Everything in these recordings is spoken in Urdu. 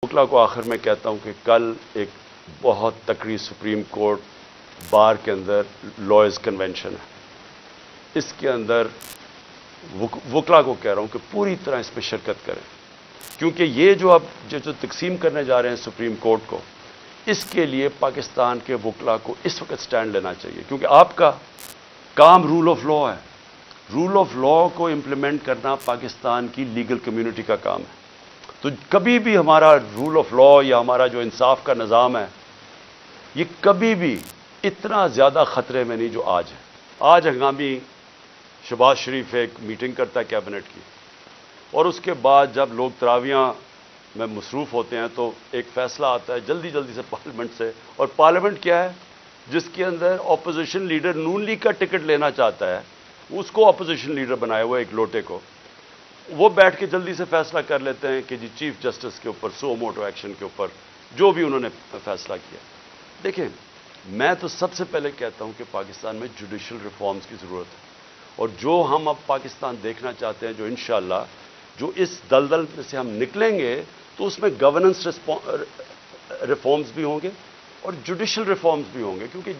وکلا کو آخر میں کہتا ہوں کہ کل ایک بہت تکڑی سپریم کورٹ بار کے اندر لائرز کنونشن ہے. اس کے اندر وکلا کو کہہ رہا ہوں کہ پوری طرح اس میں شرکت کریں، کیونکہ یہ جو اب جو تقسیم کرنے جا رہے ہیں سپریم کورٹ کو، اس کے لیے پاکستان کے وکلا کو اس وقت سٹینڈ لینا چاہیے، کیونکہ آپ کا کام رول آف لا ہے. رول آف لا کو امپلیمنٹ کرنا پاکستان کی لیگل کمیونٹی کا کام ہے. تو کبھی بھی ہمارا رول آف لا یا ہمارا جو انصاف کا نظام ہے، یہ کبھی بھی اتنا زیادہ خطرے میں نہیں جو آج ہے. آج ہنگامی شہباز شریف ایک میٹنگ کرتا ہے کیبنٹ کی، اور اس کے بعد جب لوگ تراویحاں میں مصروف ہوتے ہیں تو ایک فیصلہ آتا ہے جلدی جلدی سے پارلیمنٹ سے. اور پارلیمنٹ کیا ہے؟ جس کے اندر اپوزیشن لیڈر نون لیگ کا ٹکٹ لینا چاہتا ہے، اس کو اپوزیشن لیڈر بنایا ہوا ایک لوٹے کو، وہ بیٹھ کے جلدی سے فیصلہ کر لیتے ہیں کہ جی چیف جسٹس کے اوپر سو موٹو ایکشن کے اوپر جو بھی انہوں نے فیصلہ کیا. دیکھیں، میں تو سب سے پہلے کہتا ہوں کہ پاکستان میں جوڈیشل ریفارمز کی ضرورت ہے، اور جو ہم اب پاکستان دیکھنا چاہتے ہیں، جو انشاءاللہ جو اس دلدل میں سے ہم نکلیں گے تو اس میں گورننس ریفارمز بھی ہوں گے اور جوڈیشل ریفارمز بھی ہوں گے. کیونکہ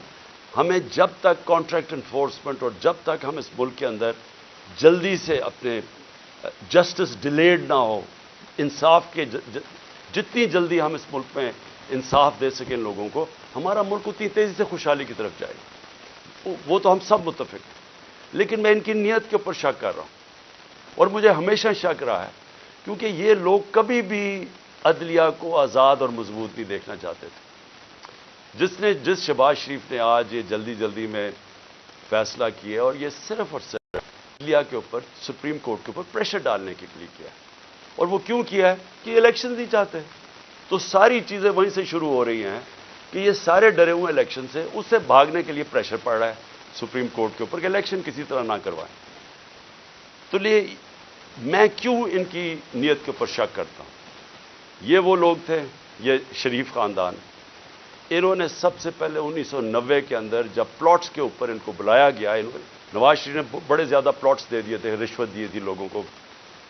ہمیں جب تک کانٹریکٹ انفورسمنٹ اور جب تک ہم اس ملک کے اندر جلدی سے اپنے جسٹس ڈیلیڈ نہ ہو، انصاف کے جتنی جلدی ہم اس ملک میں انصاف دے سکیں لوگوں کو، ہمارا ملک اتنی تیزی سے خوشحالی کی طرف جائے گا. وہ تو ہم سب متفق ہیں. لیکن میں ان کی نیت کے اوپر شک کر رہا ہوں، اور مجھے ہمیشہ شک رہا ہے، کیونکہ یہ لوگ کبھی بھی عدلیہ کو آزاد اور مضبوط نہیں دیکھنا چاہتے تھے. جس شہباز شریف نے آج یہ جلدی جلدی میں فیصلہ کیا، اور یہ صرف اور صرف عدلیہ کے اوپر، سپریم کورٹ کے اوپر پریشر ڈالنے کے لیے کیا ہے. اور وہ کیوں کیا ہے؟ کہ الیکشن نہیں چاہتے. تو ساری چیزیں وہیں سے شروع ہو رہی ہیں کہ یہ سارے ڈرے ہوئے الیکشن سے، اس سے بھاگنے کے لیے پریشر پڑ رہا ہے سپریم کورٹ کے اوپر کہ الیکشن کسی طرح نہ کروائیں. تو میں کیوں ان کی نیت کے اوپر شک کرتا ہوں؟ یہ وہ لوگ تھے، یہ شریف خاندان، انہوں نے سب سے پہلے 1990 کے اندر جب پلاٹس کے اوپر ان کو بلایا گیا، نواز شریف نے بڑے زیادہ پلاٹس دے دیے تھے، رشوت دی تھی لوگوں کو،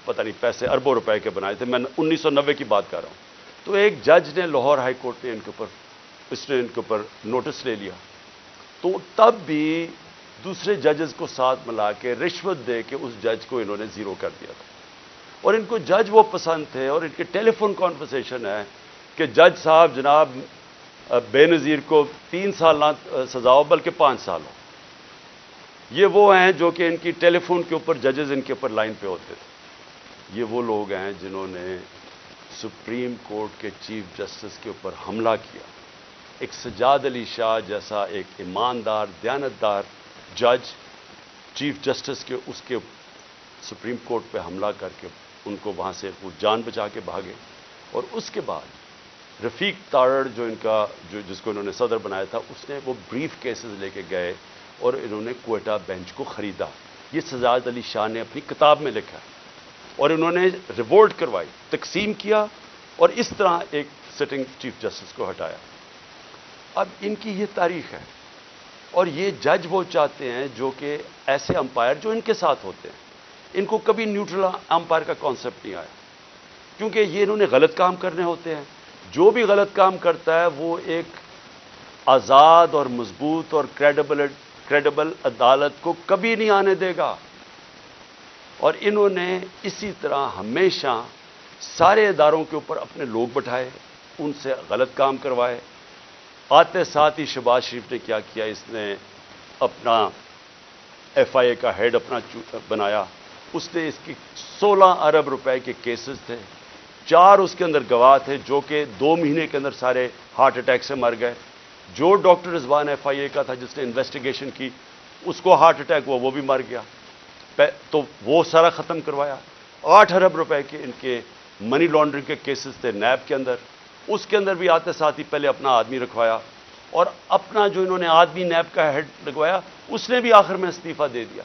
پتہ نہیں پیسے اربوں روپے کے بنائے تھے. میں 1990 کی بات کر رہا ہوں. تو ایک جج نے لاہور ہائی کورٹ نے ان کے اوپر نوٹس لے لیا. تو تب بھی دوسرے ججز کو ساتھ ملا کے رشوت دے کے اس جج کو انہوں نے زیرو کر دیا تھا. اور ان کو جج وہ پسند تھے، اور ان کے ٹیلی فون کانورسیشن ہے کہ جج صاحب جناب بے نظیر کو 3 سال نہ سزا ہو بلکہ 5 سال ہو. یہ وہ ہیں جو کہ ان کی ٹیلی فون کے اوپر ججز ان کے اوپر لائن پہ ہوتے تھے. یہ وہ لوگ ہیں جنہوں نے سپریم کورٹ کے چیف جسٹس کے اوپر حملہ کیا. ایک سجاد علی شاہ جیسا ایک ایماندار دیانتدار جج چیف جسٹس کے اس کے سپریم کورٹ پہ حملہ کر کے ان کو وہاں سے وہ جان بچا کے بھاگے. اور اس کے بعد رفیق تارڑ جس کو انہوں نے صدر بنایا تھا، اس نے وہ بریف کیسز لے کے گئے اور انہوں نے کوئٹہ بینچ کو خریدا. یہ سجاد علی شاہ نے اپنی کتاب میں لکھا، اور انہوں نے ریوولٹ کروائی، تقسیم کیا، اور اس طرح ایک سٹنگ چیف جسٹس کو ہٹایا. اب ان کی یہ تاریخ ہے، اور یہ جج وہ چاہتے ہیں جو کہ ایسے امپائر جو ان کے ساتھ ہوتے ہیں. ان کو کبھی نیوٹرل امپائر کا کانسیپٹ نہیں آیا، کیونکہ یہ انہوں نے غلط کام کرنے ہوتے ہیں. جو بھی غلط کام کرتا ہے وہ ایک آزاد اور مضبوط اور کریڈیبل عدالت کو کبھی نہیں آنے دے گا. اور انہوں نے اسی طرح ہمیشہ سارے اداروں کے اوپر اپنے لوگ بٹھائے، ان سے غلط کام کروائے. آتے ساتھ ہی شہباز شریف نے کیا کیا، اس نے اپنا ایف آئی اے کا ہیڈ اپنا بنایا. اس نے اس کی 16 ارب روپے کے کیسز تھے، 4 اس کے اندر گواہ تھے جو کہ 2 مہینے کے اندر سارے ہارٹ اٹیک سے مر گئے. جو ڈاکٹر رضوان ایف آئی اے کا تھا جس نے انویسٹیگیشن کی، اس کو ہارٹ اٹیک ہوا، وہ بھی مر گیا. تو وہ سارا ختم کروایا. 8 ارب روپے کے ان کے منی لانڈرنگ کے کیسز تھے نیب کے اندر، اس کے اندر بھی آتے ساتھ ہی پہلے اپنا آدمی رکھوایا، اور اپنا جو انہوں نے آدمی نیب کا ہیڈ لگوایا اس نے بھی آخر میں استعفیٰ دے دیا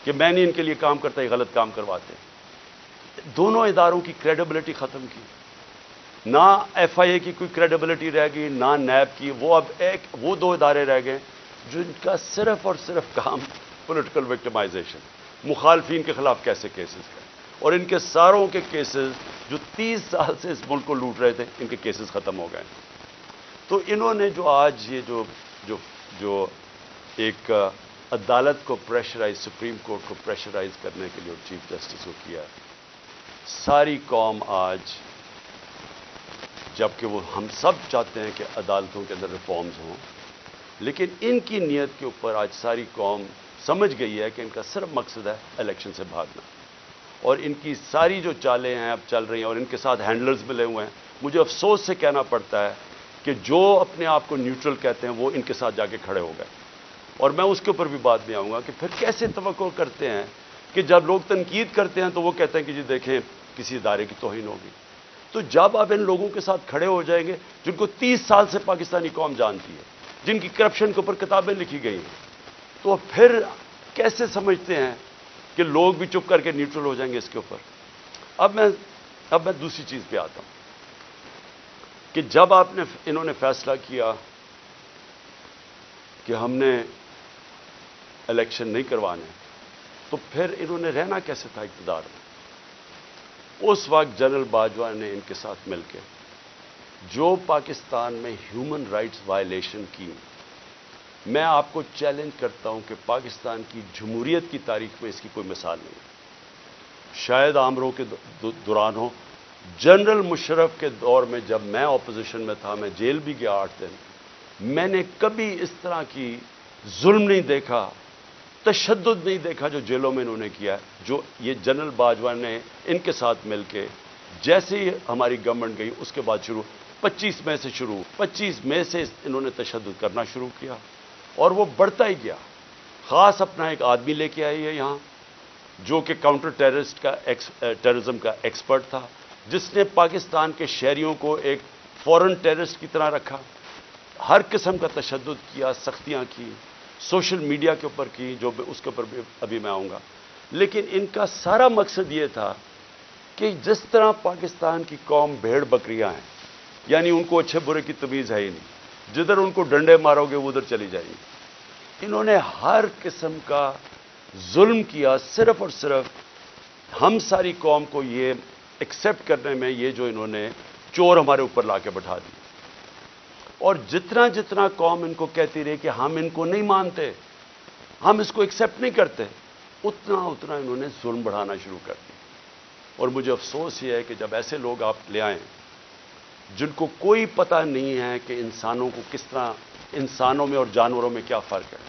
کہ میں نہیں ان کے لیے کام کرتا، یہ غلط کام کرواتے. دونوں اداروں کی کریڈیبلٹی ختم کی. نہ ایف آئی اے کی کوئی کریڈیبلٹی رہ گئی، نہ نیب کی. وہ 2 ادارے رہ گئے جن کا صرف اور صرف کام پولیٹیکل وکٹمائزیشن، مخالفین کے خلاف کیسے کیسز کریں. اور ان کے ساروں کے کیسز جو 30 سال سے اس ملک کو لوٹ رہے تھے، ان کے کیسز ختم ہو گئے. تو انہوں نے جو آج یہ جو ایک عدالت کو پریشرائز، سپریم کورٹ کو پریشرائز کرنے کے لیے اور چیف جسٹس کو کیا ہے، ساری قوم آج، جبکہ وہ ہم سب چاہتے ہیں کہ عدالتوں کے اندر ریفارمز ہوں، لیکن ان کی نیت کے اوپر آج ساری قوم سمجھ گئی ہے کہ ان کا صرف مقصد ہے الیکشن سے بھاگنا. اور ان کی ساری جو چالیں ہیں اب چل رہی ہیں، اور ان کے ساتھ ہینڈلرز ملے ہوئے ہیں. مجھے افسوس سے کہنا پڑتا ہے کہ جو اپنے آپ کو نیوٹرل کہتے ہیں وہ ان کے ساتھ جا کے کھڑے ہو گئے. اور میں اس کے اوپر بھی بات میں آؤں گا کہ پھر کیسے توقع کرتے ہیں کہ جب لوگ تنقید کرتے ہیں تو وہ کہتے ہیں کہ جی دیکھیں کسی ادارے کی توہین ہوگی. تو جب آپ ان لوگوں کے ساتھ کھڑے ہو جائیں گے جن کو 30 سال سے پاکستانی قوم جانتی ہے، جن کی کرپشن کے اوپر کتابیں لکھی گئی ہیں، تو پھر کیسے سمجھتے ہیں کہ لوگ بھی چپ کر کے نیوٹرل ہو جائیں گے اس کے اوپر؟ اب میں دوسری چیز پہ آتا ہوں کہ جب انہوں نے فیصلہ کیا کہ ہم نے الیکشن نہیں کروانے، تو پھر انہوں نے رہنا کیسے تھا اقتدار میں؟ اس وقت جنرل باجوہ نے ان کے ساتھ مل کے جو پاکستان میں ہیومن رائٹس وائلیشن کی، میں آپ کو چیلنج کرتا ہوں کہ پاکستان کی جمہوریت کی تاریخ میں اس کی کوئی مثال نہیں. شاید عامروں کے دوران ہو، جنرل مشرف کے دور میں جب میں اپوزیشن میں تھا، میں جیل بھی گیا 8 دن، میں نے کبھی اس طرح کی ظلم نہیں دیکھا، تشدد نہیں دیکھا جو جیلوں میں انہوں نے کیا ہے، جو یہ جنرل باجوہ نے ان کے ساتھ مل کے، جیسے ہی ہماری گورنمنٹ گئی اس کے بعد 25 مئی سے 25 مئی سے انہوں نے تشدد کرنا شروع کیا، اور وہ بڑھتا ہی گیا. خاص اپنا ایک آدمی لے کے آئی ہے یہاں جو کہ کاؤنٹر ٹیررزم کا ایکسپرٹ تھا، جس نے پاکستان کے شہریوں کو ایک فورن ٹیررسٹ کی طرح رکھا، ہر قسم کا تشدد کیا، سختیاں کی، سوشل میڈیا کے اوپر کی، جو اس کے اوپر ابھی میں آؤں گا. لیکن ان کا سارا مقصد یہ تھا کہ جس طرح پاکستان کی قوم بھیڑ بکریاں ہیں، یعنی ان کو اچھے برے کی تمیز ہے ہی نہیں، جدھر ان کو ڈنڈے مارو گے وہ ادھر چلی جائیں گی. انہوں نے ہر قسم کا ظلم کیا، صرف اور صرف ہم ساری قوم کو یہ ایکسیپٹ کرنے میں، یہ جو انہوں نے چور ہمارے اوپر لا کے بٹھا دی. اور جتنا قوم ان کو کہتی رہی کہ ہم ان کو نہیں مانتے، ہم اس کو ایکسیپٹ نہیں کرتے، اتنا انہوں نے ظلم بڑھانا شروع کر دیا. اور مجھے افسوس یہ ہے کہ جب ایسے لوگ آپ لے آئیں جن کو کوئی پتہ نہیں ہے کہ انسانوں کو کس طرح، انسانوں میں اور جانوروں میں کیا فرق ہے،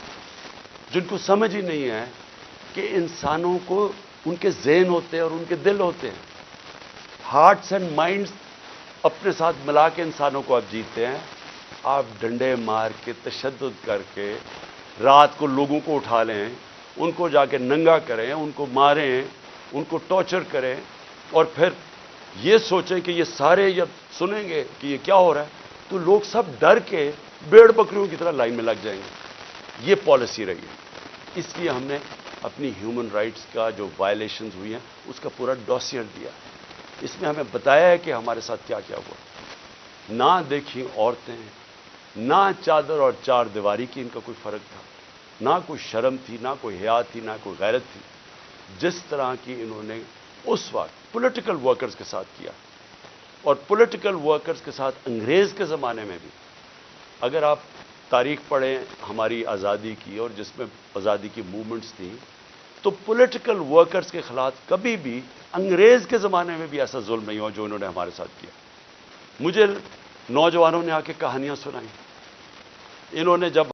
جن کو سمجھ ہی نہیں ہے کہ انسانوں کو ان کے ذہن ہوتے ہیں اور ان کے دل ہوتے ہیں، ہارٹس اینڈ مائنڈز اپنے ساتھ ملا کے انسانوں کو آپ جیتے ہیں. آپ ڈنڈے مار کے، تشدد کر کے، رات کو لوگوں کو اٹھا لیں، ان کو جا کے ننگا کریں، ان کو ماریں، ان کو ٹارچر کریں، اور پھر یہ سوچیں کہ یہ سارے جب سنیں گے کہ یہ کیا ہو رہا ہے تو لوگ سب ڈر کے بھیڑ بکریوں کی طرح لائن میں لگ جائیں گے. یہ پالیسی رہی ہے. اس لیے ہم نے اپنی ہیومن رائٹس کا جو وائلیشنز ہوئی ہیں اس کا پورا ڈوسیئر دیا. اس میں ہمیں بتایا ہے کہ ہمارے ساتھ کیا کیا ہوا. نہ دیکھی عورتیں، نہ چادر اور چار دیواری کی ان کا کوئی فرق تھا، نہ کوئی شرم تھی، نہ کوئی حیا تھی، نہ کوئی غیرت تھی. جس طرح کی انہوں نے اس وقت پولیٹیکل ورکرز کے ساتھ کیا، اور پولیٹیکل ورکرز کے ساتھ انگریز کے زمانے میں بھی، اگر آپ تاریخ پڑھیں ہماری آزادی کی اور جس میں آزادی کی موومنٹس تھیں، تو پولیٹیکل ورکرز کے خلاف کبھی بھی انگریز کے زمانے میں بھی ایسا ظلم نہیں ہوا جو انہوں نے ہمارے ساتھ کیا. مجھے نوجوانوں نے آ کے کہانیاں سنائیں. انہوں نے جب